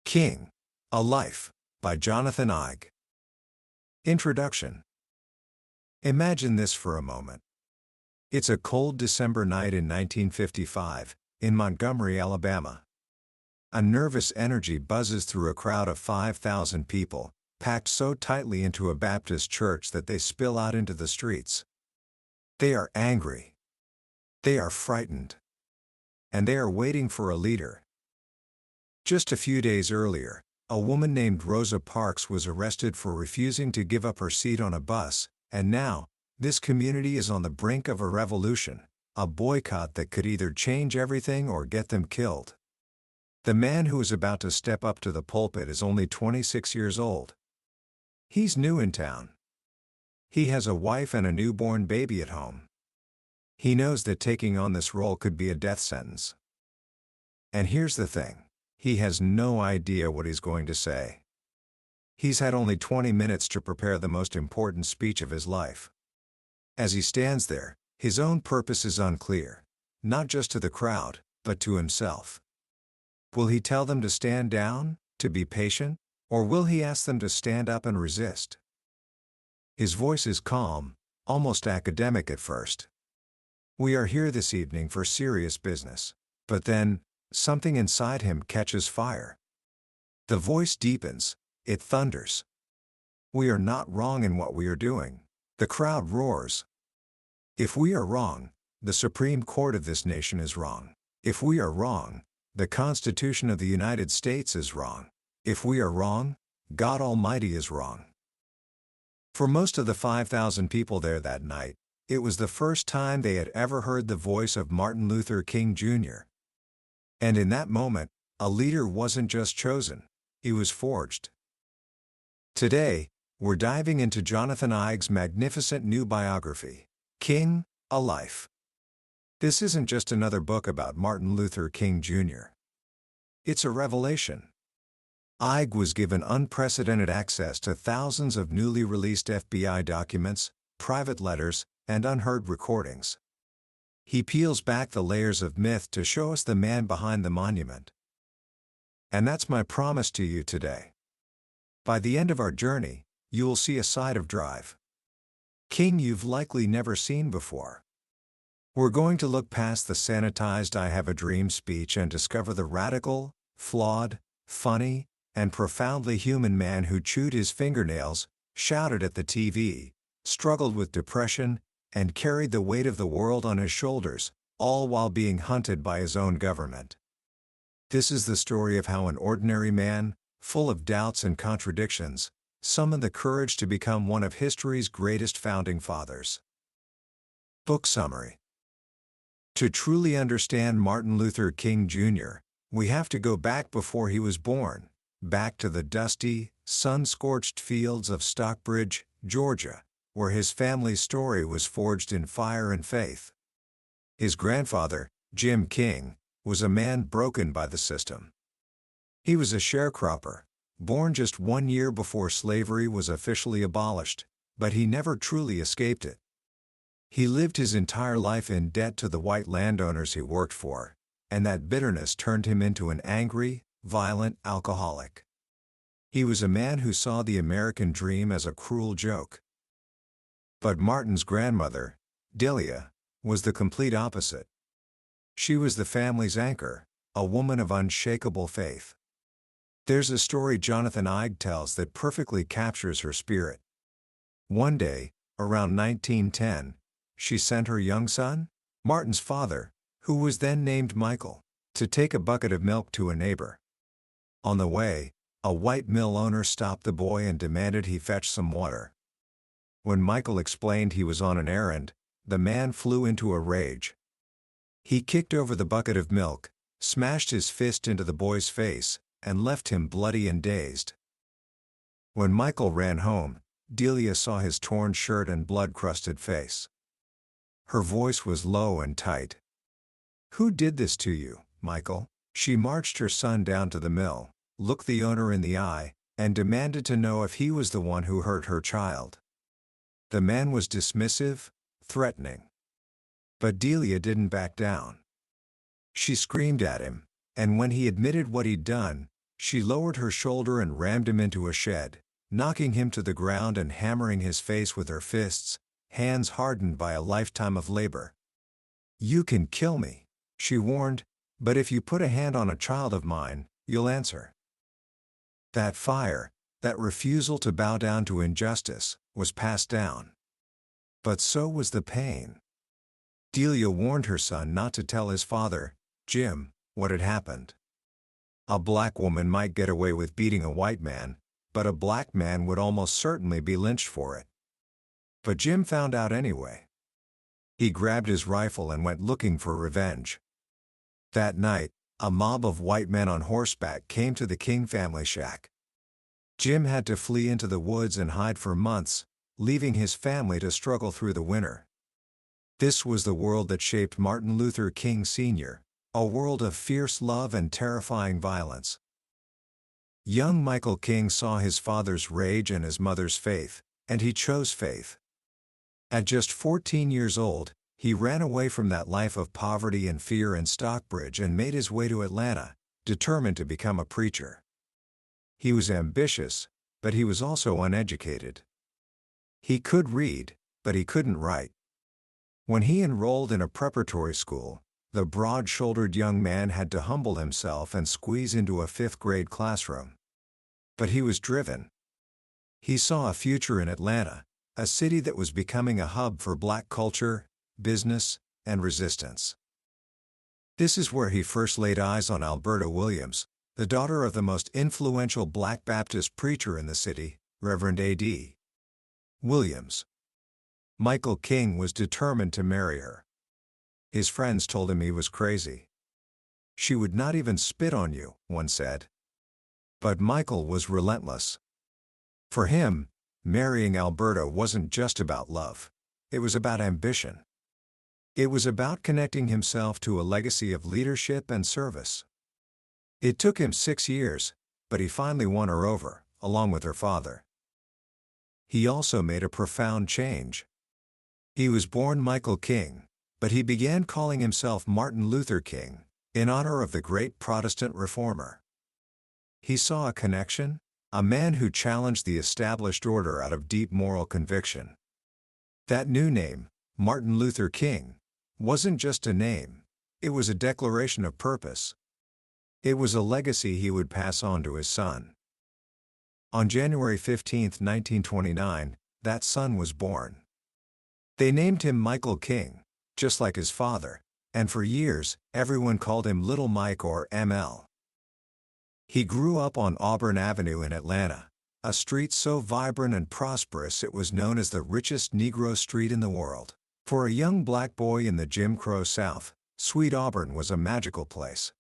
King, A Life, by Jonathan Eig. Introduction. Imagine this for a moment. It's a cold December night in 1955, in Montgomery, Alabama. A nervous energy buzzes through a crowd of 5,000 people, packed so tightly into a Baptist church that they spill out into the streets. They are angry. They are frightened. And they are waiting for a leader. Just a few days earlier, a woman named Rosa Parks was arrested for refusing to give up her seat on a bus, and now, this community is on the brink of a revolution, a boycott that could either change everything or get them killed. The man who is about to step up to the pulpit is only 26 years old. He's new in town. He has a wife and a newborn baby at home. He knows that taking on this role could be a death sentence. And here's the thing. He has no idea what he's going to say. He's had only 20 minutes to prepare the most important speech of his life. As he stands there, his own purpose is unclear, not just to the crowd, but to himself. Will he tell them to stand down, to be patient, or will he ask them to stand up and resist? His voice is calm, almost academic at first. We are here this evening for serious business. But then, something inside him catches fire. The voice deepens, it thunders. We are not wrong in what we are doing. The crowd roars. If we are wrong, the Supreme Court of this nation is wrong. If we are wrong, the Constitution of the United States is wrong. If we are wrong, God Almighty is wrong. For most of the 5,000 people there that night, it was the first time they had ever heard the voice of Martin Luther King Jr. And in that moment, a leader wasn't just chosen, he was forged. Today, we're diving into Jonathan Eig's magnificent new biography, King, A Life. This isn't just another book about Martin Luther King Jr. It's a revelation. Eig was given unprecedented access to thousands of newly released FBI documents, private letters, and unheard recordings. He peels back the layers of myth to show us the man behind the monument. And that's my promise to you today. By the end of our journey, you will see a side of Drive King you've likely never seen before. We're going to look past the sanitized "I have a dream" speech and discover the radical, flawed, funny, and profoundly human man who chewed his fingernails, shouted at the TV, struggled with depression, and carried the weight of the world on his shoulders, all while being hunted by his own government. This is the story of how an ordinary man, full of doubts and contradictions, summoned the courage to become one of history's greatest founding fathers. Book summary. To truly understand Martin Luther King Jr., we have to go back before he was born, back to the dusty, sun-scorched fields of Stockbridge, Georgia, where his family's story was forged in fire and faith. His grandfather, Jim King, was a man broken by the system. He was a sharecropper, born just 1 year before slavery was officially abolished, but he never truly escaped it. He lived his entire life in debt to the white landowners he worked for, and that bitterness turned him into an angry, violent alcoholic. He was a man who saw the American dream as a cruel joke. But Martin's grandmother, Delia, was the complete opposite. She was the family's anchor, a woman of unshakable faith. There's a story Jonathan Eig tells that perfectly captures her spirit. One day, around 1910, she sent her young son, Martin's father, who was then named Michael, to take a bucket of milk to a neighbor. On the way, a white mill owner stopped the boy and demanded he fetch some water. When Michael explained he was on an errand, the man flew into a rage. He kicked over the bucket of milk, smashed his fist into the boy's face, and left him bloody and dazed. When Michael ran home, Delia saw his torn shirt and blood-crusted face. Her voice was low and tight. "Who did this to you, Michael?" She marched her son down to the mill, looked the owner in the eye, and demanded to know if he was the one who hurt her child. The man was dismissive, threatening. But Delia didn't back down. She screamed at him, and when he admitted what he'd done, She lowered her shoulder and rammed him into a shed, knocking him to the ground and hammering his face with her fists, hands hardened by a lifetime of labor. "You can kill me," she warned, "but if you put a hand on a child of mine, you'll answer." That fire, that refusal to bow down to injustice, was passed down. But so was the pain. Delia warned her son not to tell his father, Jim, what had happened. A black woman might get away with beating a white man, but a black man would almost certainly be lynched for it. But Jim found out anyway. He grabbed his rifle and went looking for revenge. That night, a mob of white men on horseback came to the King family shack. Jim had to flee into the woods and hide for months, leaving his family to struggle through the winter. This was the world that shaped Martin Luther King Sr., a world of fierce love and terrifying violence. Young Michael King saw his father's rage and his mother's faith, and he chose faith. At just 14 years old, he ran away from that life of poverty and fear in Stockbridge and made his way to Atlanta, determined to become a preacher. He was ambitious, but he was also uneducated. He could read, but he couldn't write. When he enrolled in a preparatory school, the broad-shouldered young man had to humble himself and squeeze into a fifth-grade classroom. But he was driven. He saw a future in Atlanta, a city that was becoming a hub for black culture, business, and resistance. This is where he first laid eyes on Alberta Williams, the daughter of the most influential black Baptist preacher in the city, Reverend A.D. Williams. Michael King was determined to marry her. His friends told him he was crazy. "She would not even spit on you," one said. But Michael was relentless. For him, marrying Alberta wasn't just about love. It was about ambition. It was about connecting himself to a legacy of leadership and service. It took him 6 years, but he finally won her over, along with her father. He also made a profound change. He was born Michael King, but he began calling himself Martin Luther King, in honor of the great Protestant reformer. He saw a connection, a man who challenged the established order out of deep moral conviction. That new name, Martin Luther King, wasn't just a name, it was a declaration of purpose. It was a legacy he would pass on to his son. On January 15, 1929, that son was born. They named him Michael King, just like his father, and for years, everyone called him Little Mike or ML. He grew up on Auburn Avenue in Atlanta, a street so vibrant and prosperous it was known as the richest Negro street in the world. For a young black boy in the Jim Crow South, Sweet Auburn was a magical place.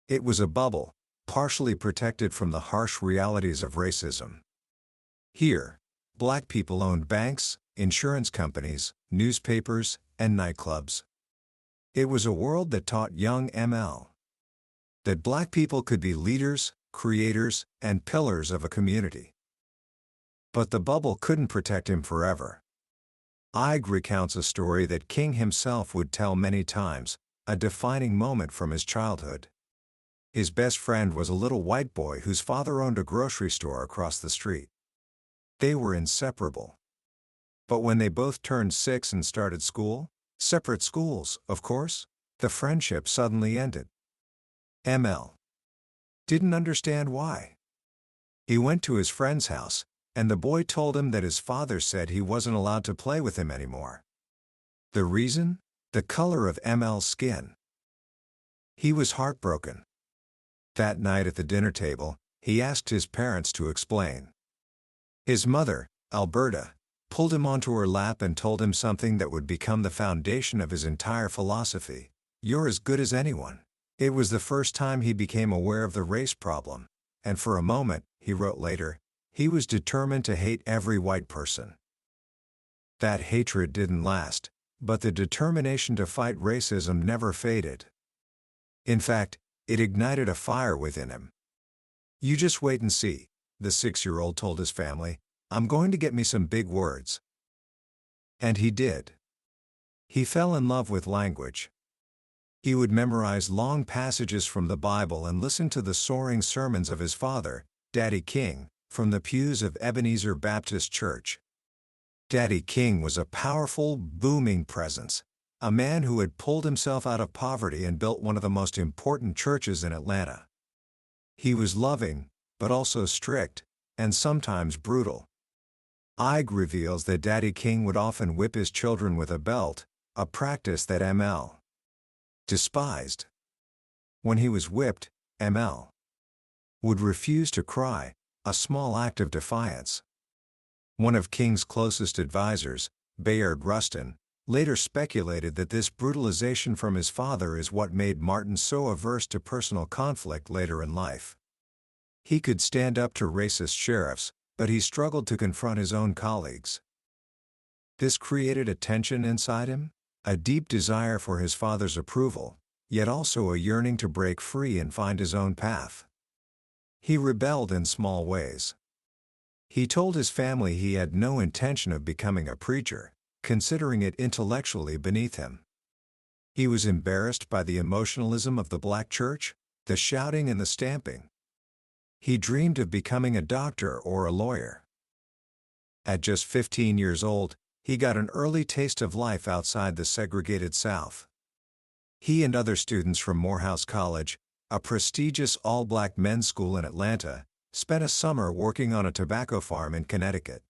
It was a bubble, partially protected from the harsh realities of racism. Here, black people owned banks, insurance companies, newspapers, and nightclubs. It was a world that taught young ML that black people could be leaders, creators, and pillars of a community. But the bubble couldn't protect him forever. Eig recounts a story that King himself would tell many times, a defining moment from his childhood. His best friend was a little white boy whose father owned a grocery store across the street. They were inseparable. But when they both turned 6 and started school, separate schools, of course, the friendship suddenly ended. ML didn't understand why. He went to his friend's house, and the boy told him that his father said he wasn't allowed to play with him anymore. The reason? The color of ML's skin. He was heartbroken. That night at the dinner table, he asked his parents to explain. His mother, Alberta, pulled him onto her lap and told him something that would become the foundation of his entire philosophy: "You're as good as anyone." It was the first time he became aware of the race problem, and for a moment, he wrote later, he was determined to hate every white person. That hatred didn't last, but the determination to fight racism never faded. In fact, it ignited a fire within him. "You just wait and see," the 6-year-old told his family, "I'm going to get me some big words." And he did. He fell in love with language. He would memorize long passages from the Bible and listen to the soaring sermons of his father, Daddy King, from the pews of Ebenezer Baptist Church. Daddy King was a powerful, booming presence, a man who had pulled himself out of poverty and built one of the most important churches in Atlanta. He was loving, but also strict, and sometimes brutal. Eig reveals that Daddy King would often whip his children with a belt, a practice that M.L. despised. When he was whipped, M.L. would refuse to cry, a small act of defiance. One of King's closest advisors, Bayard Rustin, later speculated that this brutalization from his father is what made Martin so averse to personal conflict later in life. He could stand up to racist sheriffs, but he struggled to confront his own colleagues. This created a tension inside him, a deep desire for his father's approval, yet also a yearning to break free and find his own path. He rebelled in small ways. He told his family he had no intention of becoming a preacher, considering it intellectually beneath him. He was embarrassed by the emotionalism of the black church, the shouting and the stamping. He dreamed of becoming a doctor or a lawyer. At just 15 years old, he got an early taste of life outside the segregated South. He and other students from Morehouse College, a prestigious all-black men's school in Atlanta, spent a summer working on a tobacco farm in Connecticut.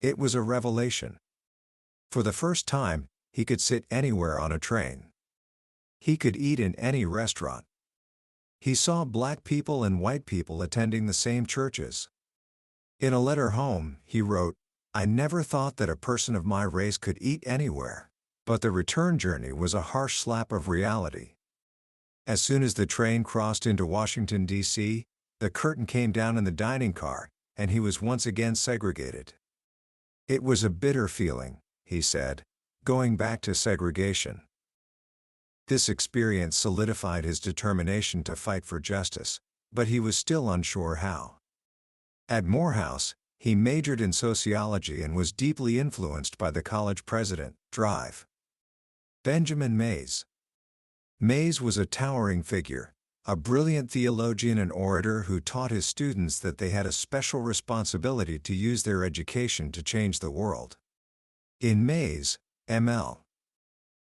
It was a revelation. For the first time, he could sit anywhere on a train. He could eat in any restaurant. He saw black people and white people attending the same churches. In a letter home, he wrote, "I never thought that a person of my race could eat anywhere, but the return journey was a harsh slap of reality." As soon as the train crossed into Washington, D.C., the curtain came down in the dining car, and he was once again segregated. "It was a bitter feeling," he said, "going back to segregation." This experience solidified his determination to fight for justice, but he was still unsure how. At Morehouse, he majored in sociology and was deeply influenced by the college president, Drive. Benjamin Mays. Mays was a towering figure, a brilliant theologian and orator who taught his students that they had a special responsibility to use their education to change the world. In Mays, M.L.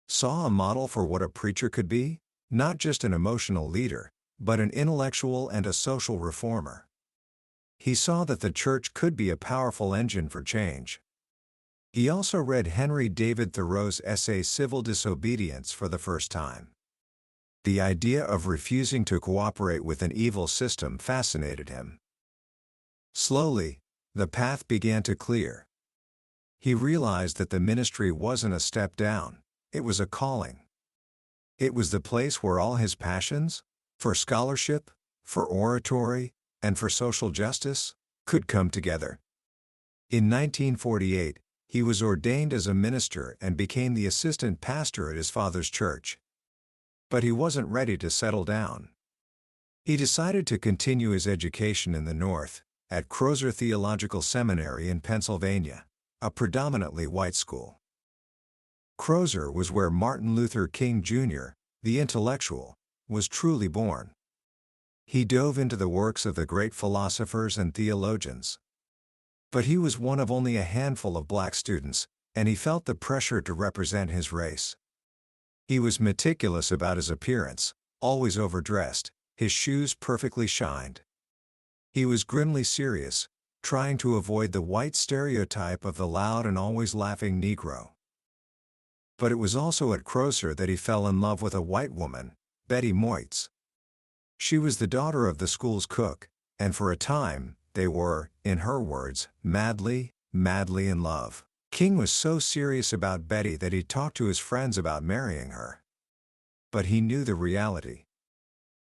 saw a model for what a preacher could be, not just an emotional leader, but an intellectual and a social reformer. He saw that the church could be a powerful engine for change. He also read Henry David Thoreau's essay Civil Disobedience for the first time. The idea of refusing to cooperate with an evil system fascinated him. Slowly, the path began to clear. He realized that the ministry wasn't a step down, it was a calling. It was the place where all his passions, for scholarship, for oratory, and for social justice, could come together. In 1948, he was ordained as a minister and became the assistant pastor at his father's church. But he wasn't ready to settle down. He decided to continue his education in the North, at Crozer Theological Seminary in Pennsylvania, a predominantly white school. Crozer was where Martin Luther King Jr., the intellectual, was truly born. He dove into the works of the great philosophers and theologians. But he was one of only a handful of black students, and he felt the pressure to represent his race. He was meticulous about his appearance, always overdressed, his shoes perfectly shined. He was grimly serious, trying to avoid the white stereotype of the loud and always laughing Negro. But it was also at Crozer that he fell in love with a white woman, Betty Moitz. She was the daughter of the school's cook, and for a time, they were, in her words, madly in love. King was so serious about Betty that he talked to his friends about marrying her. But he knew the reality.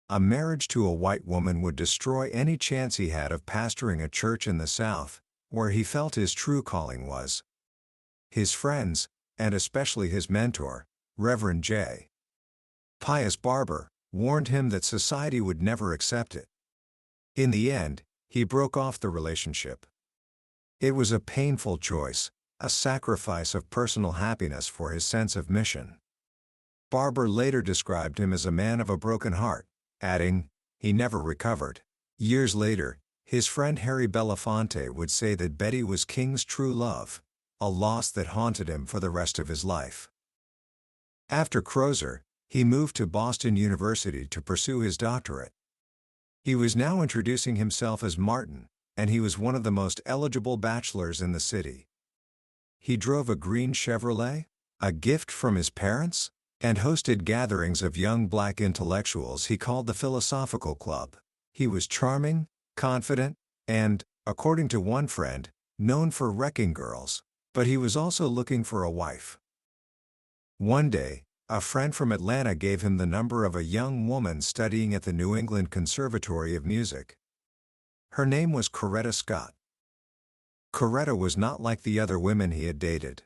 A marriage to a white woman would destroy any chance he had of pastoring a church in the South, where he felt his true calling was. His friends, and especially his mentor, Reverend J. Pius Barber, warned him that society would never accept it. In the end, he broke off the relationship. It was a painful choice, a sacrifice of personal happiness for his sense of mission. Barber later described him as a man of a broken heart, adding, "He never recovered." Years later, his friend Harry Belafonte would say that Betty was King's true love, a loss that haunted him for the rest of his life. After Crozer, he moved to Boston University to pursue his doctorate. He was now introducing himself as Martin, and he was one of the most eligible bachelors in the city. He drove a green Chevrolet, a gift from his parents, and hosted gatherings of young black intellectuals he called the Philosophical Club. He was charming, confident, and, according to one friend, known for wrecking girls, but he was also looking for a wife. One day, a friend from Atlanta gave him the number of a young woman studying at the New England Conservatory of Music. Her name was Coretta Scott. Coretta was not like the other women he had dated.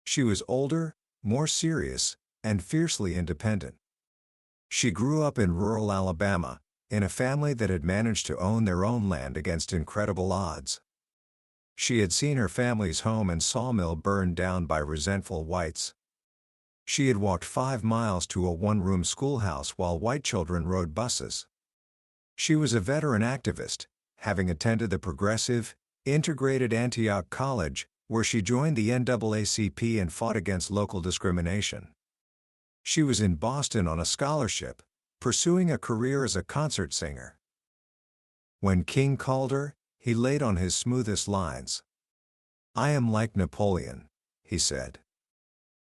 She was older, more serious, and fiercely independent. She grew up in rural Alabama, in a family that had managed to own their own land against incredible odds. She had seen her family's home and sawmill burned down by resentful whites. She had walked 5 miles to a one-room schoolhouse while white children rode buses. She was a veteran activist, having attended the progressive, integrated Antioch College, where she joined the NAACP and fought against local discrimination. She was in Boston on a scholarship, pursuing a career as a concert singer. When King called her, he laid on his smoothest lines. "I am like Napoleon," he said.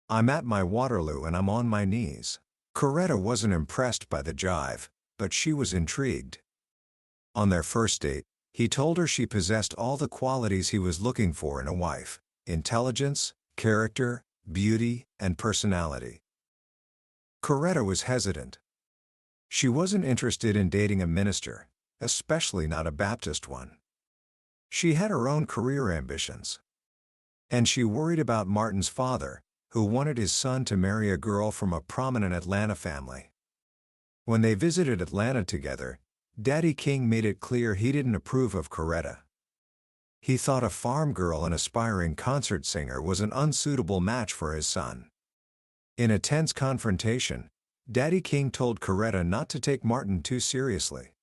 "I'm at my Waterloo and I'm on my knees." Coretta wasn't impressed by the jive, but she was intrigued. On their first date, he told her she possessed all the qualities he was looking for in a wife: intelligence, character, beauty, and personality. Coretta was hesitant. She wasn't interested in dating a minister, especially not a Baptist one. She had her own career ambitions. And she worried about Martin's father, who wanted his son to marry a girl from a prominent Atlanta family. When they visited Atlanta together, Daddy King made it clear he didn't approve of Coretta. He thought a farm girl and aspiring concert singer was an unsuitable match for his son. In a tense confrontation, Daddy King told Coretta not to take Martin too seriously.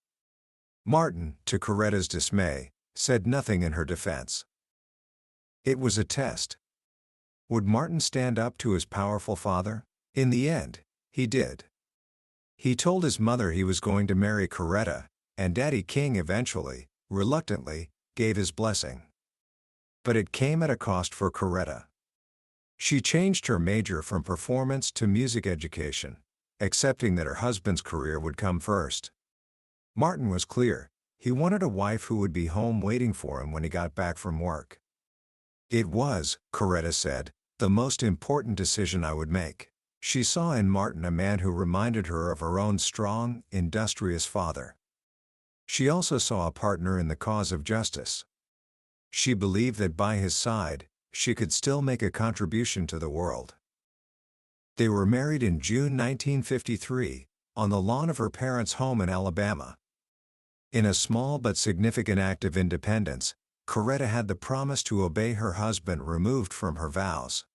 Martin, to Coretta's dismay, said nothing in her defense. It was a test. Would Martin stand up to his powerful father? In the end, he did. He told his mother he was going to marry Coretta, and Daddy King eventually, reluctantly, gave his blessing. But it came at a cost for Coretta. She changed her major from performance to music education, accepting that her husband's career would come first. Martin was clear: he wanted a wife who would be home waiting for him when he got back from work. "It was," Coretta said, "the most important decision I would make." She saw in Martin a man who reminded her of her own strong, industrious father. She also saw a partner in the cause of justice. She believed that by his side, she could still make a contribution to the world. They were married in June 1953, on the lawn of her parents' home in Alabama. In a small but significant act of independence, Coretta had the promise to obey her husband removed from her vows.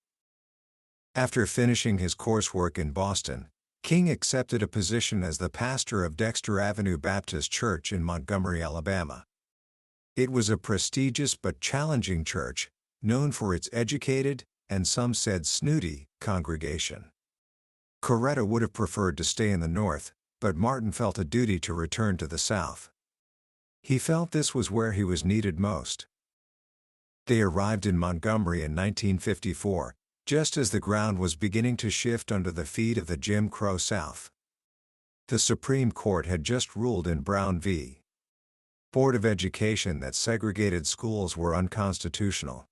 After finishing his coursework in Boston, King accepted a position as the pastor of Dexter Avenue Baptist Church in Montgomery, Alabama. It was a prestigious but challenging church, known for its educated, and some said snooty, congregation. Coretta would have preferred to stay in the North, but Martin felt a duty to return to the South. He felt this was where he was needed most. They arrived in Montgomery in 1954, just as the ground was beginning to shift under the feet of the Jim Crow South. The Supreme Court had just ruled in Brown v. Board of Education that segregated schools were unconstitutional.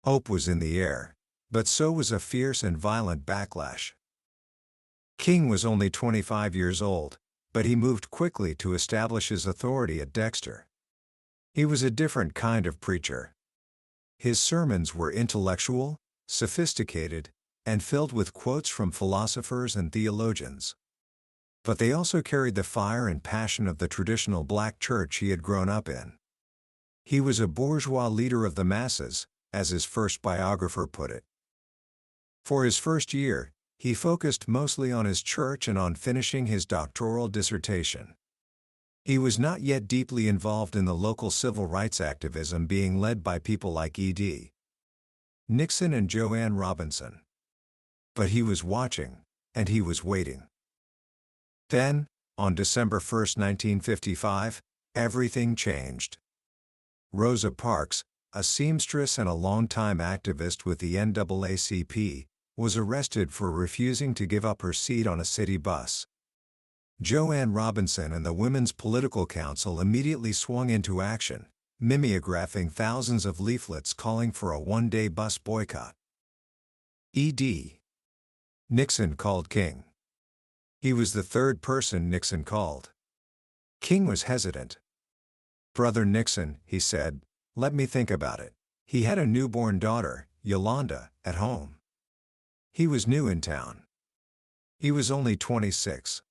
Hope was in the air, but so was a fierce and violent backlash. King was only 25 years old, but he moved quickly to establish his authority at Dexter. He was a different kind of preacher. His sermons were intellectual, sophisticated, and filled with quotes from philosophers and theologians. But they also carried the fire and passion of the traditional black church he had grown up in. He was a bourgeois leader of the masses, as his first biographer put it. For his first year, He focused mostly on his church and on finishing his doctoral dissertation. He was not yet deeply involved in the local civil rights activism being led by people like E.D. Nixon and Joanne Robinson. But he was watching, and he was waiting. Then, on December 1, 1955, everything changed. Rosa Parks, a seamstress and a longtime activist with the NAACP, was arrested for refusing to give up her seat on a city bus. Joanne Robinson and the Women's Political Council immediately swung into action, mimeographing thousands of leaflets calling for a one-day bus boycott. E.D. Nixon called King. He was the third person Nixon called. King was hesitant. "Brother Nixon," he said, "let me think about it." He had a newborn daughter, Yolanda, at home. He was new in town. He was only 26.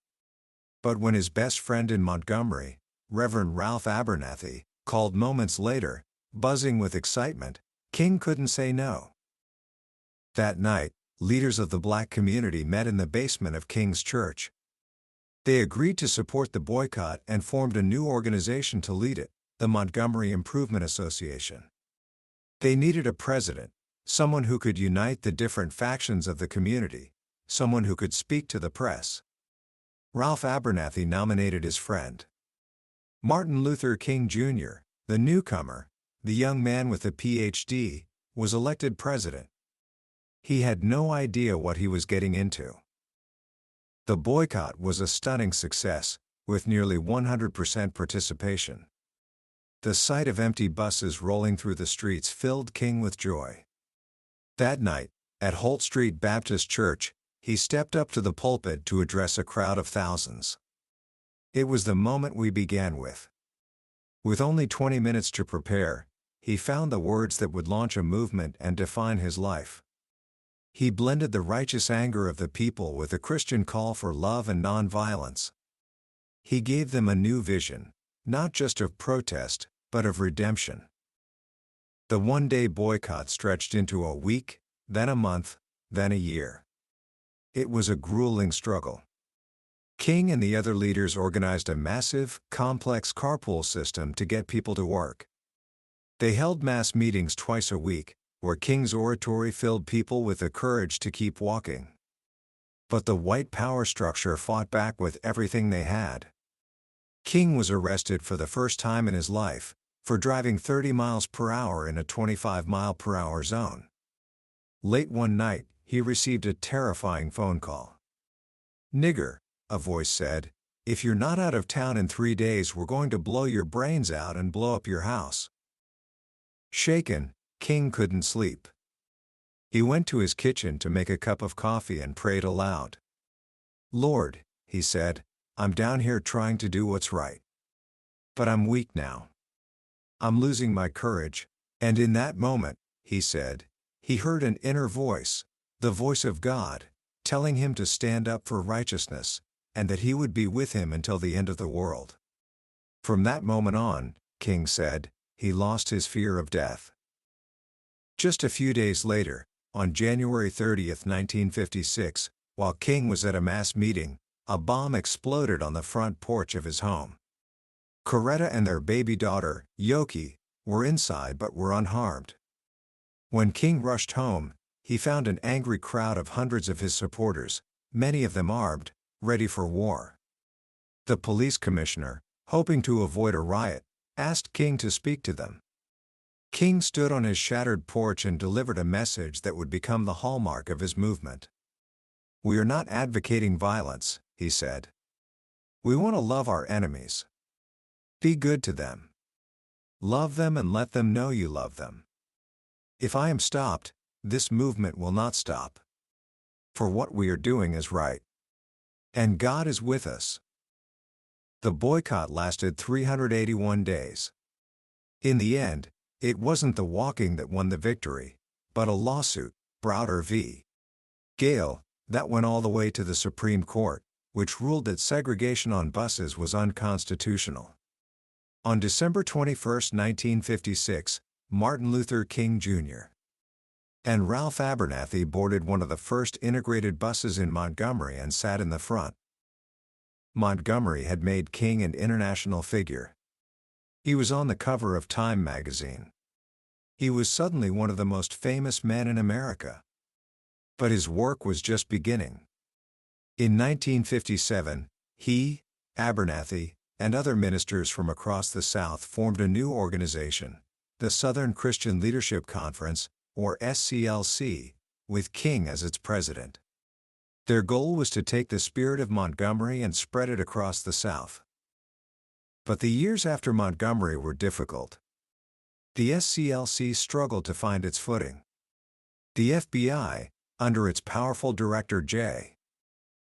But when his best friend in Montgomery, Reverend Ralph Abernathy, called moments later, buzzing with excitement, King couldn't say no. That night, leaders of the black community met in the basement of King's church. They agreed to support the boycott and formed a new organization to lead it, the Montgomery Improvement Association. They needed a president, someone who could unite the different factions of the community, someone who could speak to the press. Ralph Abernathy nominated his friend. Martin Luther King Jr., the newcomer, the young man with a Ph.D., was elected president. He had no idea what he was getting into. The boycott was a stunning success, with nearly 100% participation. The sight of empty buses rolling through the streets filled King with joy. That night, at Holt Street Baptist Church, he stepped up to the pulpit to address a crowd of thousands. It was the moment we began with. With only 20 minutes to prepare, he found the words that would launch a movement and define his life. He blended the righteous anger of the people with a Christian call for love and nonviolence. He gave them a new vision, not just of protest, but of redemption. The one-day boycott stretched into a week, then a month, then a year. It was a grueling struggle. King and the other leaders organized a massive, complex carpool system to get people to work. They held mass meetings twice a week, where King's oratory filled people with the courage to keep walking. But the white power structure fought back with everything they had. King was arrested for the first time in his life, for driving 30 miles per hour in a 25-mile-per-hour zone. Late one night, he received a terrifying phone call. "Nigger," a voice said, "if you're not out of town in 3 days, we're going to blow your brains out and blow up your house." Shaken, King couldn't sleep. He went to his kitchen to make a cup of coffee and prayed aloud. "Lord," he said, "I'm down here trying to do what's right. But I'm weak now. I'm losing my courage." And in that moment, he said, he heard an inner voice, the voice of God, telling him to stand up for righteousness, and that he would be with him until the end of the world. From that moment on, King said, he lost his fear of death. Just a few days later, on January 30, 1956, while King was at a mass meeting, a bomb exploded on the front porch of his home. Coretta and their baby daughter, Yoki, were inside but were unharmed. When King rushed home, he found an angry crowd of hundreds of his supporters, many of them armed, ready for war. The police commissioner, hoping to avoid a riot, asked King to speak to them. King stood on his shattered porch and delivered a message that would become the hallmark of his movement. "We are not advocating violence," he said. "We want to love our enemies. Be good to them. Love them and let them know you love them. If I am stopped, this movement will not stop. For what we are doing is right. And God is with us." The boycott lasted 381 days. In the end, it wasn't the walking that won the victory, but a lawsuit, Browder v. Gale, that went all the way to the Supreme Court, which ruled that segregation on buses was unconstitutional. On December 21, 1956, Martin Luther King Jr. And Ralph Abernathy boarded one of the first integrated buses in Montgomery and sat in the front. Montgomery had made King an international figure. He was on the cover of Time magazine. He was suddenly one of the most famous men in America. But his work was just beginning. In 1957, he, Abernathy, and other ministers from across the South formed a new organization, the Southern Christian Leadership Conference, or SCLC, with King as its president. Their goal was to take the spirit of Montgomery and spread it across the South. But the years after Montgomery were difficult. The SCLC struggled to find its footing. The FBI, under its powerful director J.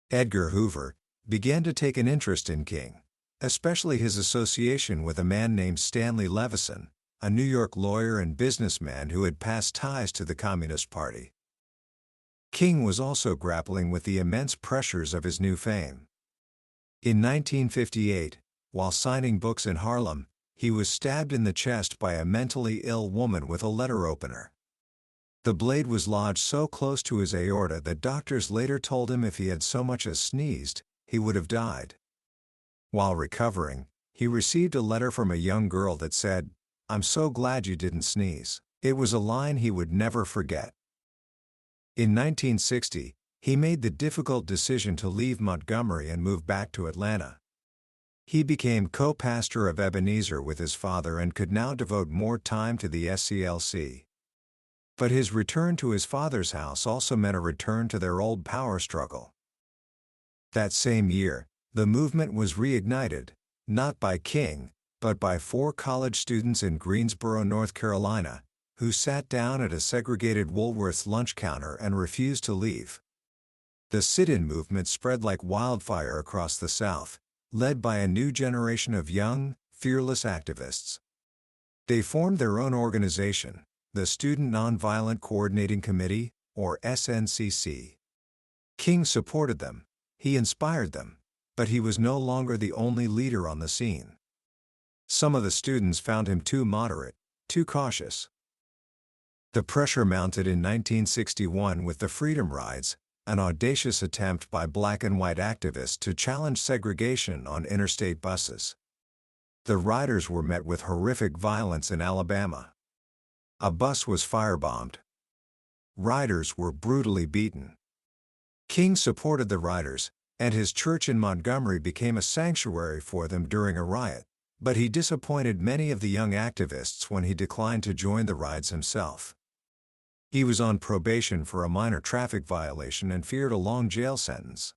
Edgar Hoover, began to take an interest in King, especially his association with a man named Stanley Levison, a New York lawyer and businessman who had passed ties to the Communist Party. King was also grappling with the immense pressures of his new fame. In 1958, while signing books in Harlem, he was stabbed in the chest by a mentally ill woman with a letter opener. The blade was lodged so close to his aorta that doctors later told him if he had so much as sneezed, he would have died. While recovering, he received a letter from a young girl that said, "I'm so glad you didn't sneeze." It was a line he would never forget. In 1960, he made the difficult decision to leave Montgomery and move back to Atlanta. He became co-pastor of Ebenezer with his father and could now devote more time to the SCLC. But his return to his father's house also meant a return to their old power struggle. That same year, the movement was reignited, not by King, but by 4 college students in Greensboro, North Carolina, who sat down at a segregated Woolworth's lunch counter and refused to leave. The sit-in movement spread like wildfire across the South, led by a new generation of young, fearless activists. They formed their own organization, the Student Nonviolent Coordinating Committee, or SNCC. King supported them, he inspired them, but he was no longer the only leader on the scene. Some of the students found him too moderate, too cautious. The pressure mounted in 1961 with the Freedom Rides, an audacious attempt by black and white activists to challenge segregation on interstate buses. The riders were met with horrific violence in Alabama. A bus was firebombed. Riders were brutally beaten. King supported the riders, and his church in Montgomery became a sanctuary for them during a riot, but he disappointed many of the young activists when he declined to join the rides himself. He was on probation for a minor traffic violation and feared a long jail sentence.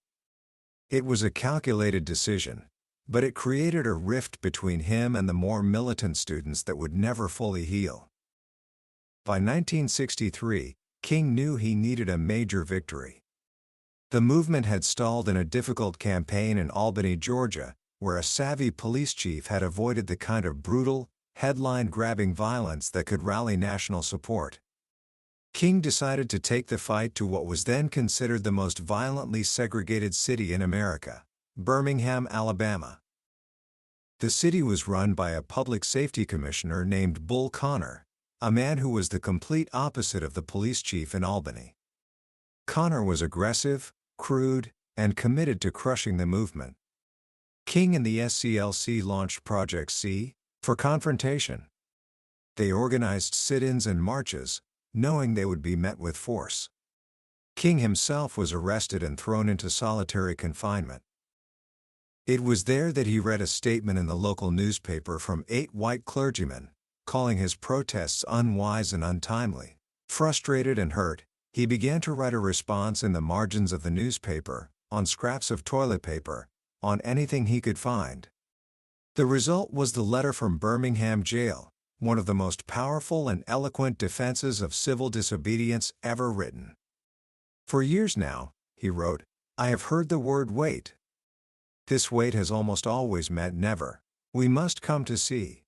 It was a calculated decision, but it created a rift between him and the more militant students that would never fully heal. By 1963, King knew he needed a major victory. The movement had stalled in a difficult campaign in Albany, Georgia, where a savvy police chief had avoided the kind of brutal, headline-grabbing violence that could rally national support. King decided to take the fight to what was then considered the most violently segregated city in America, Birmingham, Alabama. The city was run by a public safety commissioner named Bull Connor, a man who was the complete opposite of the police chief in Albany. Connor was aggressive, crude, and committed to crushing the movement. King and the SCLC launched Project C, for confrontation. They organized sit-ins and marches, knowing they would be met with force. King himself was arrested and thrown into solitary confinement. It was there that he read a statement in the local newspaper from 8 white clergymen, calling his protests unwise and untimely. Frustrated and hurt, he began to write a response in the margins of the newspaper, on scraps of toilet paper, on anything he could find. The result was the letter from Birmingham jail, one of the most powerful and eloquent defenses of civil disobedience ever written. For years now, he wrote, I have heard the word wait. This wait has almost always meant never. We must come to see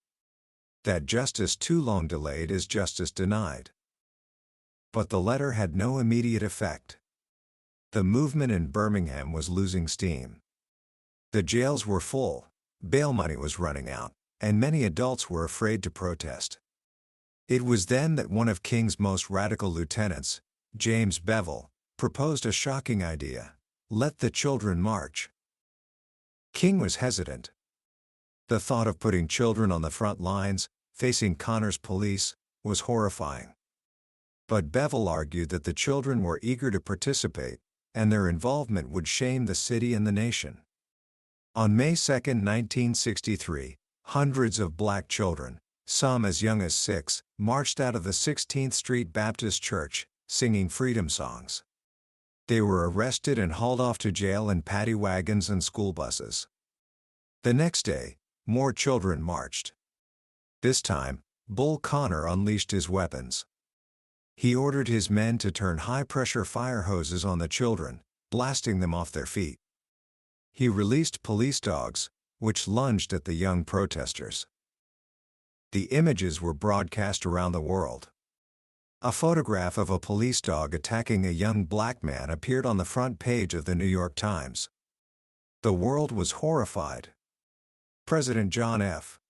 that justice too long delayed is justice denied. But the letter had no immediate effect. The movement in Birmingham was losing steam. The jails were full, bail money was running out, and many adults were afraid to protest. It was then that one of King's most radical lieutenants, James Bevel, proposed a shocking idea: let the children march. King was hesitant. The thought of putting children on the front lines, facing Connor's police, was horrifying. But Bevel argued that the children were eager to participate, and their involvement would shame the city and the nation. On May 2, 1963, hundreds of black children, some as young as 6, marched out of the 16th Street Baptist Church, singing freedom songs. They were arrested and hauled off to jail in paddy wagons and school buses. The next day, more children marched. This time, Bull Connor unleashed his weapons. He ordered his men to turn high-pressure fire hoses on the children, blasting them off their feet. He released police dogs, which lunged at the young protesters. The images were broadcast around the world. A photograph of a police dog attacking a young black man appeared on the front page of the New York Times. The world was horrified. President John F.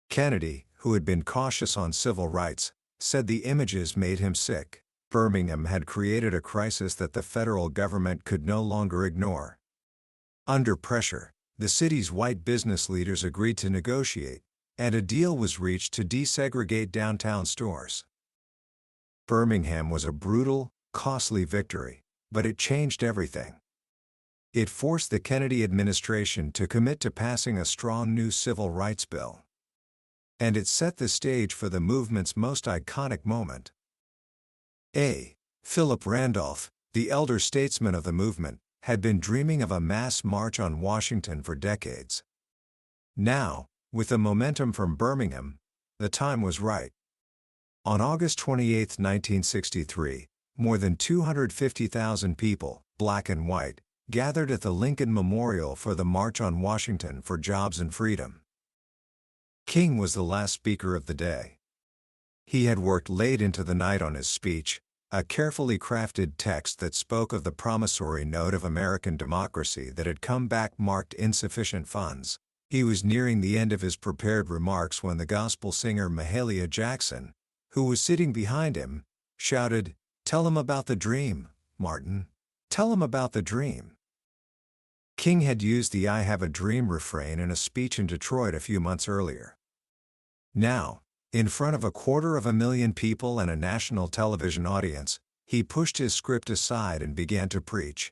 Kennedy, who had been cautious on civil rights, said the images made him sick. Birmingham had created a crisis that the federal government could no longer ignore. Under pressure, the city's white business leaders agreed to negotiate, and a deal was reached to desegregate downtown stores. Birmingham was a brutal, costly victory, but it changed everything. It forced the Kennedy administration to commit to passing a strong new civil rights bill. And it set the stage for the movement's most iconic moment. Philip Randolph, the elder statesman of the movement, had been dreaming of a mass march on Washington for decades. Now, with the momentum from Birmingham, the time was right. On August 28, 1963, more than 250,000 people, black and white, gathered at the Lincoln Memorial for the March on Washington for Jobs and Freedom. King was the last speaker of the day. He had worked late into the night on his speech, a carefully crafted text that spoke of the promissory note of American democracy that had come back marked insufficient funds. He was nearing the end of his prepared remarks when the gospel singer Mahalia Jackson, who was sitting behind him, shouted, "Tell him about the dream, Martin. Tell him about the dream." King had used the "I have a dream" refrain in a speech in Detroit a few months earlier. Now, in front of 250,000 people and a national television audience, he pushed his script aside and began to preach.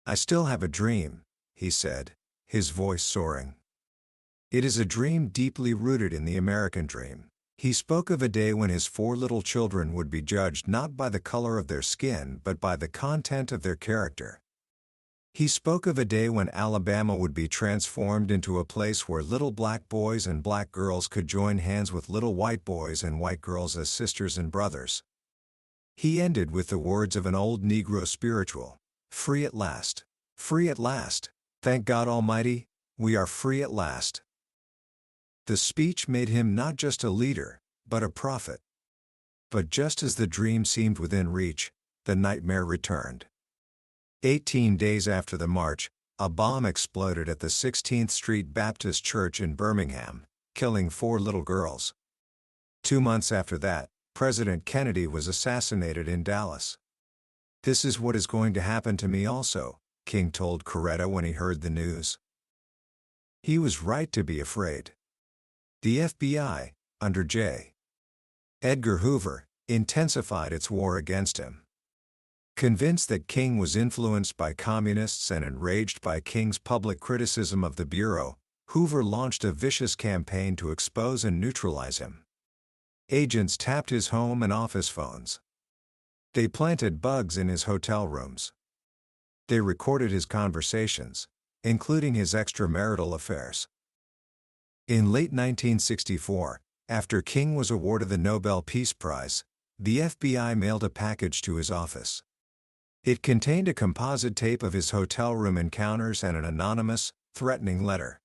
"I still have a dream," he said, his voice soaring. "It is a dream deeply rooted in the American dream." He spoke of a day when his 4 little children would be judged not by the color of their skin but by the content of their character. He spoke of a day when Alabama would be transformed into a place where little black boys and black girls could join hands with little white boys and white girls as sisters and brothers. He ended with the words of an old Negro spiritual, "Free at last. Free at last. Thank God Almighty, we are free at last." The speech made him not just a leader, but a prophet. But just as the dream seemed within reach, the nightmare returned. 18 days after the march, a bomb exploded at the 16th Street Baptist Church in Birmingham, killing 4 little girls. 2 months after that, President Kennedy was assassinated in Dallas. "This is what is going to happen to me also," King told Coretta when he heard the news. He was right to be afraid. The FBI, under J. Edgar Hoover, intensified its war against him. Convinced that King was influenced by communists and enraged by King's public criticism of the Bureau, Hoover launched a vicious campaign to expose and neutralize him. Agents tapped his home and office phones. They planted bugs in his hotel rooms. They recorded his conversations, including his extramarital affairs. In late 1964, after King was awarded the Nobel Peace Prize, the FBI mailed a package to his office. It contained a composite tape of his hotel room encounters and an anonymous, threatening letter.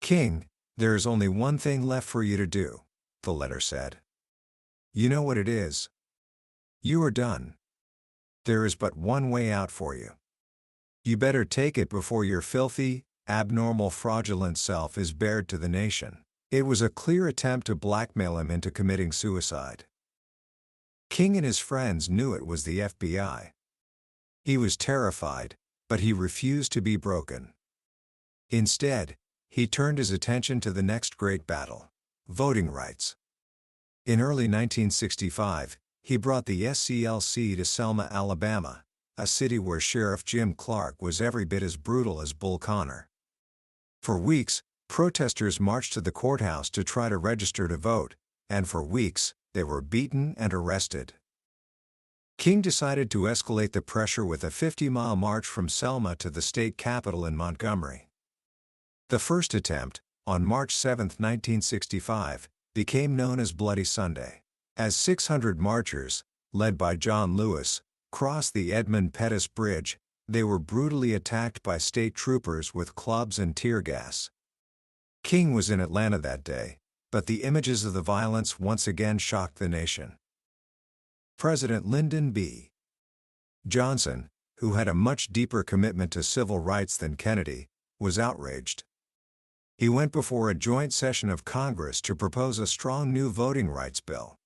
"King, there is only one thing left for you to do," the letter said. "You know what it is. You are done. There is but one way out for you. You better take it before your filthy, abnormal, fraudulent self is bared to the nation." It was a clear attempt to blackmail him into committing suicide. King and his friends knew it was the FBI. He was terrified, but he refused to be broken. Instead, he turned his attention to the next great battle: voting rights. In early 1965, he brought the SCLC to Selma, Alabama, a city where Sheriff Jim Clark was every bit as brutal as Bull Connor. For weeks, protesters marched to the courthouse to try to register to vote, and for weeks, they were beaten and arrested. King decided to escalate the pressure with a 50-mile march from Selma to the state capitol in Montgomery. The first attempt, on March 7, 1965, became known as Bloody Sunday. As 600 marchers, led by John Lewis, crossed the Edmund Pettus Bridge, they were brutally attacked by state troopers with clubs and tear gas. King was in Atlanta that day, but the images of the violence once again shocked the nation. President Lyndon B. Johnson, who had a much deeper commitment to civil rights than Kennedy, was outraged. He went before a joint session of Congress to propose a strong new voting rights bill.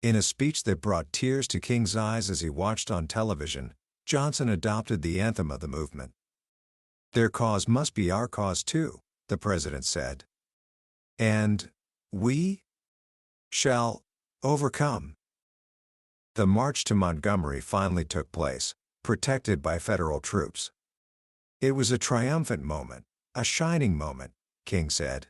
In a speech that brought tears to King's eyes as he watched on television, Johnson adopted the anthem of the movement. "Their cause must be our cause too," the president said. "And we shall overcome." The march to Montgomery finally took place, protected by federal troops. It was a triumphant moment, a shining moment, King said.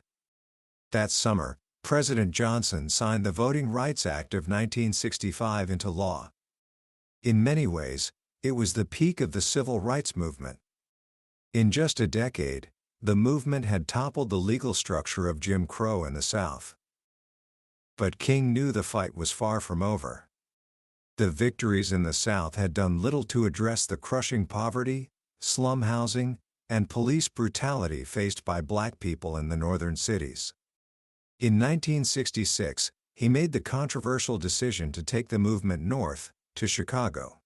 That summer, President Johnson signed the Voting Rights Act of 1965 into law. In many ways, it was the peak of the civil rights movement. In just a decade, the movement had toppled the legal structure of Jim Crow in the South. But King knew the fight was far from over. The victories in the South had done little to address the crushing poverty, slum housing, and police brutality faced by black people in the northern cities. In 1966, he made the controversial decision to take the movement north, to Chicago.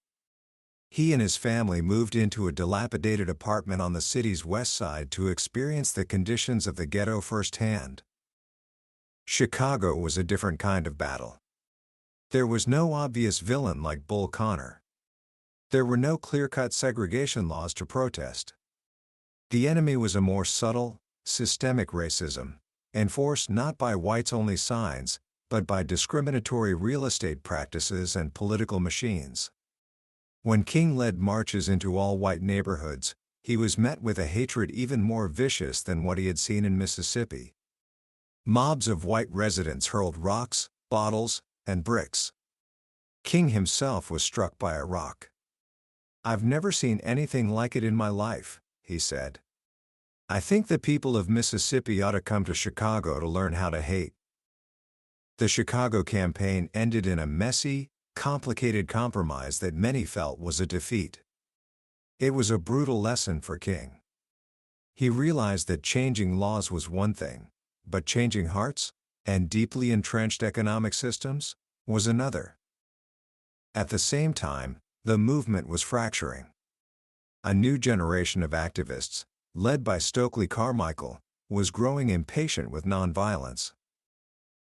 He and his family moved into a dilapidated apartment on the city's west side to experience the conditions of the ghetto firsthand. Chicago was a different kind of battle. There was no obvious villain like Bull Connor. There were no clear-cut segregation laws to protest. The enemy was a more subtle, systemic racism, enforced not by whites-only signs, but by discriminatory real estate practices and political machines. When King led marches into all-white neighborhoods, he was met with a hatred even more vicious than what he had seen in Mississippi. Mobs of white residents hurled rocks, bottles, and bricks. King himself was struck by a rock. "I've never seen anything like it in my life," he said. "I think the people of Mississippi ought to come to Chicago to learn how to hate." The Chicago campaign ended in a messy, complicated compromise that many felt was a defeat. It was a brutal lesson for King. He realized that changing laws was one thing, but changing hearts, and deeply entrenched economic systems, was another. At the same time, the movement was fracturing. A new generation of activists, led by Stokely Carmichael, was growing impatient with nonviolence.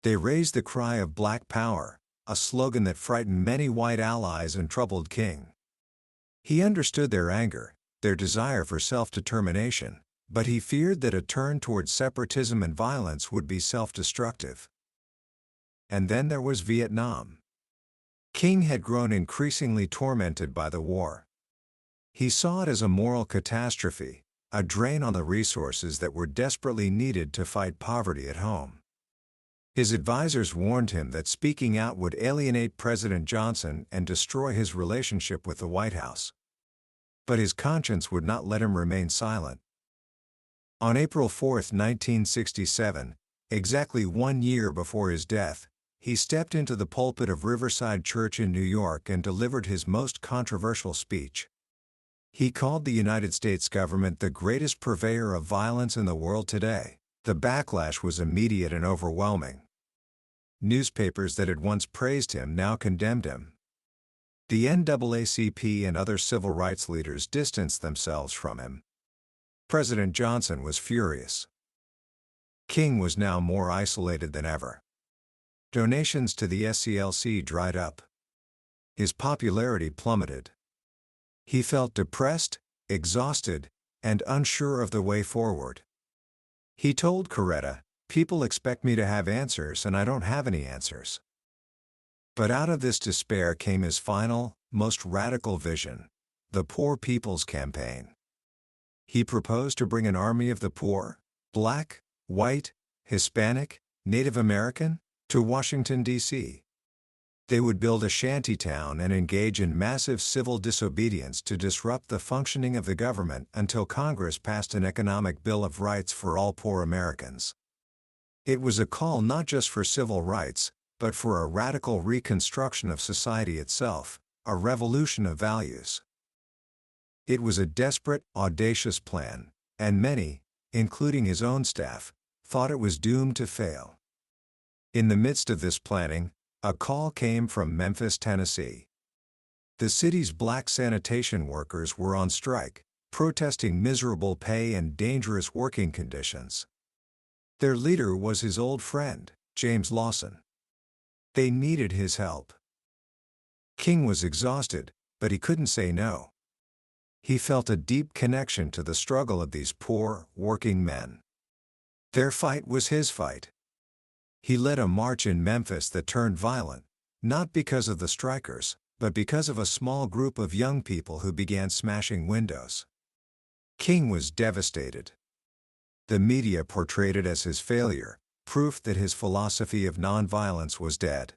They raised the cry of Black Power, a slogan that frightened many white allies and troubled King. He understood their anger, their desire for self-determination, but he feared that a turn toward separatism and violence would be self-destructive. And then there was Vietnam. King had grown increasingly tormented by the war. He saw it as a moral catastrophe, a drain on the resources that were desperately needed to fight poverty at home. His advisors warned him that speaking out would alienate President Johnson and destroy his relationship with the White House. But his conscience would not let him remain silent. On April 4, 1967, exactly 1 year before his death, he stepped into the pulpit of Riverside Church in New York and delivered his most controversial speech. He called the United States government the greatest purveyor of violence in the world today. The backlash was immediate and overwhelming. Newspapers that had once praised him now condemned him. The NAACP and other civil rights leaders distanced themselves from him. President Johnson was furious. King was now more isolated than ever. Donations to the SCLC dried up. His popularity plummeted. He felt depressed, exhausted, and unsure of the way forward. He told Coretta, "People expect me to have answers and I don't have any answers." But out of this despair came his final, most radical vision: the Poor People's Campaign. He proposed to bring an army of the poor, black, white, Hispanic, Native American, to Washington, D.C. They would build a shantytown and engage in massive civil disobedience to disrupt the functioning of the government until Congress passed an economic Bill of Rights for all poor Americans. It was a call not just for civil rights, but for a radical reconstruction of society itself, a revolution of values. It was a desperate, audacious plan, and many, including his own staff, thought it was doomed to fail. In the midst of this planning, a call came from Memphis, Tennessee. The city's black sanitation workers were on strike, protesting miserable pay and dangerous working conditions. Their leader was his old friend, James Lawson. They needed his help. King was exhausted, but he couldn't say no. He felt a deep connection to the struggle of these poor, working men. Their fight was his fight. He led a march in Memphis that turned violent, not because of the strikers, but because of a small group of young people who began smashing windows. King was devastated. The media portrayed it as his failure, proof that his philosophy of nonviolence was dead.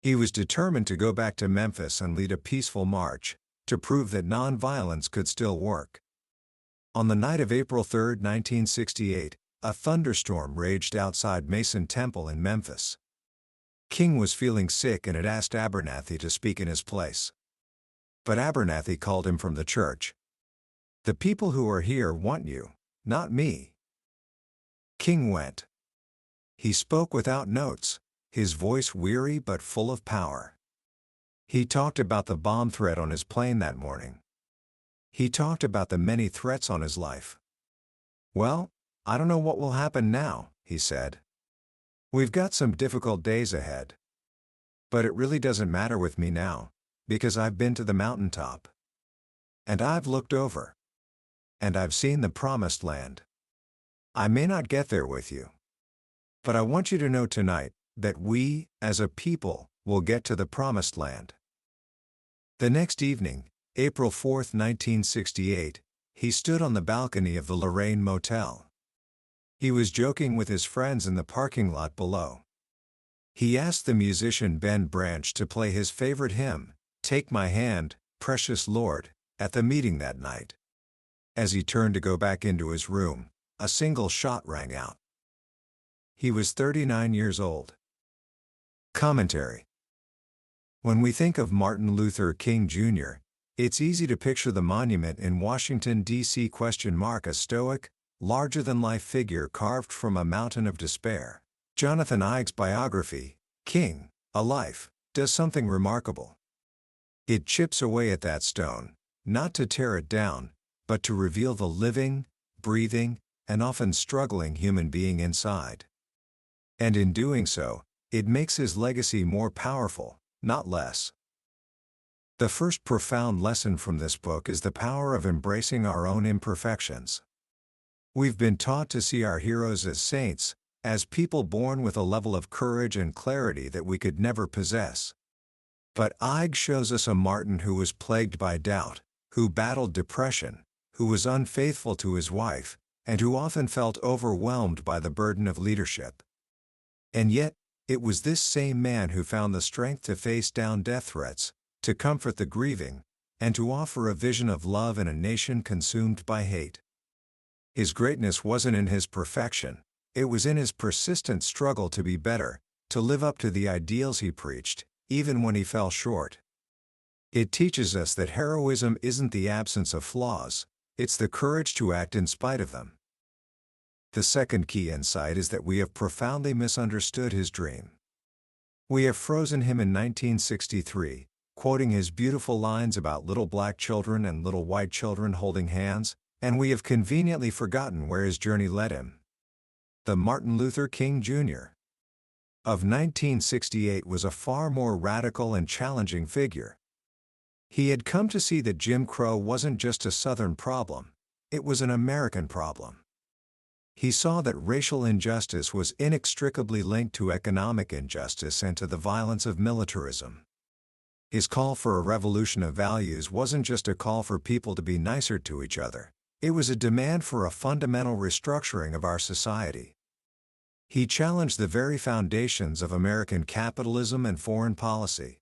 He was determined to go back to Memphis and lead a peaceful march, to prove that nonviolence could still work. On the night of April 3, 1968, a thunderstorm raged outside Mason Temple in Memphis. King was feeling sick and had asked Abernathy to speak in his place. But Abernathy called him from the church. "The people who are here want you, not me." King went. He spoke without notes, his voice weary but full of power. He talked about the bomb threat on his plane that morning. He talked about the many threats on his life. "Well, I don't know what will happen now," he said. "We've got some difficult days ahead. But it really doesn't matter with me now, because I've been to the mountaintop. And I've looked over. And I've seen the promised land. I may not get there with you. But I want you to know tonight that we, as a people, will get to the promised land." The next evening, April 4, 1968, he stood on the balcony of the Lorraine Motel. He was joking with his friends in the parking lot below. He asked the musician Ben Branch to play his favorite hymn, "Take My Hand, Precious Lord," at the meeting that night. As he turned to go back into his room, a single shot rang out. He was 39 years old. Commentary. When we think of Martin Luther King Jr., it's easy to picture the monument in Washington, D.C. A stoic, larger-than-life figure carved from a mountain of despair. Jonathan Eig's biography, King, A Life, does something remarkable. It chips away at that stone, not to tear it down, but to reveal the living, breathing, and often struggling human being inside. And in doing so, it makes his legacy more powerful, not less. The first profound lesson from this book is the power of embracing our own imperfections. We've been taught to see our heroes as saints, as people born with a level of courage and clarity that we could never possess. But Eig shows us a Martin who was plagued by doubt, who battled depression, who was unfaithful to his wife, and who often felt overwhelmed by the burden of leadership. And yet, it was this same man who found the strength to face down death threats, to comfort the grieving, and to offer a vision of love in a nation consumed by hate. His greatness wasn't in his perfection, it was in his persistent struggle to be better, to live up to the ideals he preached, even when he fell short. It teaches us that heroism isn't the absence of flaws, it's the courage to act in spite of them. The second key insight is that we have profoundly misunderstood his dream. We have frozen him in 1963, quoting his beautiful lines about little black children and little white children holding hands, and we have conveniently forgotten where his journey led him. The Martin Luther King Jr. of 1968 was a far more radical and challenging figure. He had come to see that Jim Crow wasn't just a Southern problem, it was an American problem. He saw that racial injustice was inextricably linked to economic injustice and to the violence of militarism. His call for a revolution of values wasn't just a call for people to be nicer to each other, it was a demand for a fundamental restructuring of our society. He challenged the very foundations of American capitalism and foreign policy.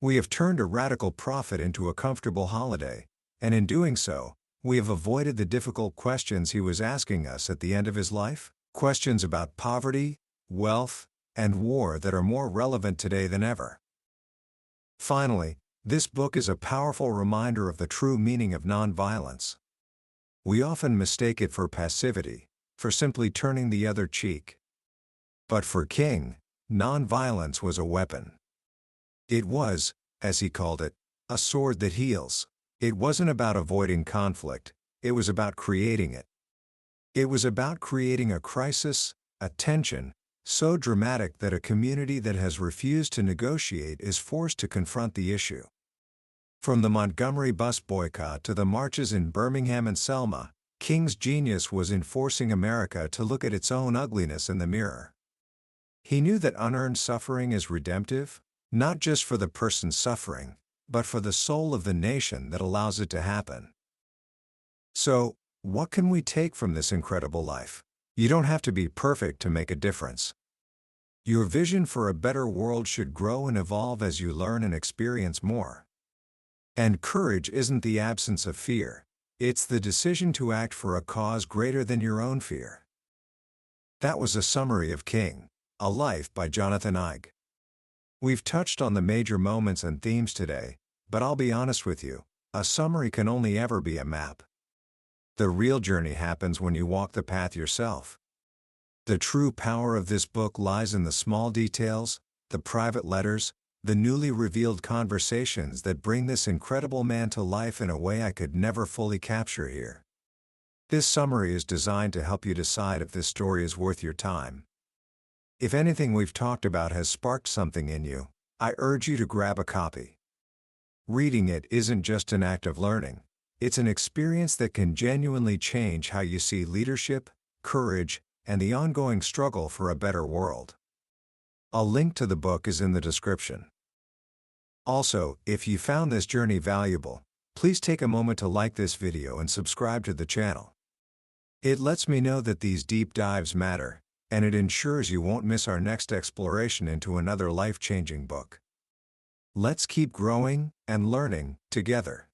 We have turned a radical profit into a comfortable holiday, and in doing so, we have avoided the difficult questions he was asking us at the end of his life, questions about poverty, wealth, and war that are more relevant today than ever. Finally, this book is a powerful reminder of the true meaning of nonviolence. We often mistake it for passivity, for simply turning the other cheek. But for King, nonviolence was a weapon. It was, as he called it, a sword that heals. It wasn't about avoiding conflict, it was about creating it. It was about creating a crisis, a tension, so dramatic that a community that has refused to negotiate is forced to confront the issue. From the Montgomery Bus Boycott to the marches in Birmingham and Selma, King's genius was in forcing America to look at its own ugliness in the mirror. He knew that unearned suffering is redemptive, not just for the person suffering, but for the soul of the nation that allows it to happen. So, what can we take from this incredible life? You don't have to be perfect to make a difference. Your vision for a better world should grow and evolve as you learn and experience more. And courage isn't the absence of fear, it's the decision to act for a cause greater than your own fear. That was a summary of King, A Life by Jonathan Eig. We've touched on the major moments and themes today, but I'll be honest with you, a summary can only ever be a map. The real journey happens when you walk the path yourself. The true power of this book lies in the small details, the private letters, the newly revealed conversations that bring this incredible man to life in a way I could never fully capture here. This summary is designed to help you decide if this story is worth your time. If anything we've talked about has sparked something in you, I urge you to grab a copy. Reading it isn't just an act of learning, it's an experience that can genuinely change how you see leadership, courage, and the ongoing struggle for a better world. A link to the book is in the description. Also, if you found this journey valuable, please take a moment to like this video and subscribe to the channel. It lets me know that these deep dives matter, and it ensures you won't miss our next exploration into another life-changing book. Let's keep growing and learning together.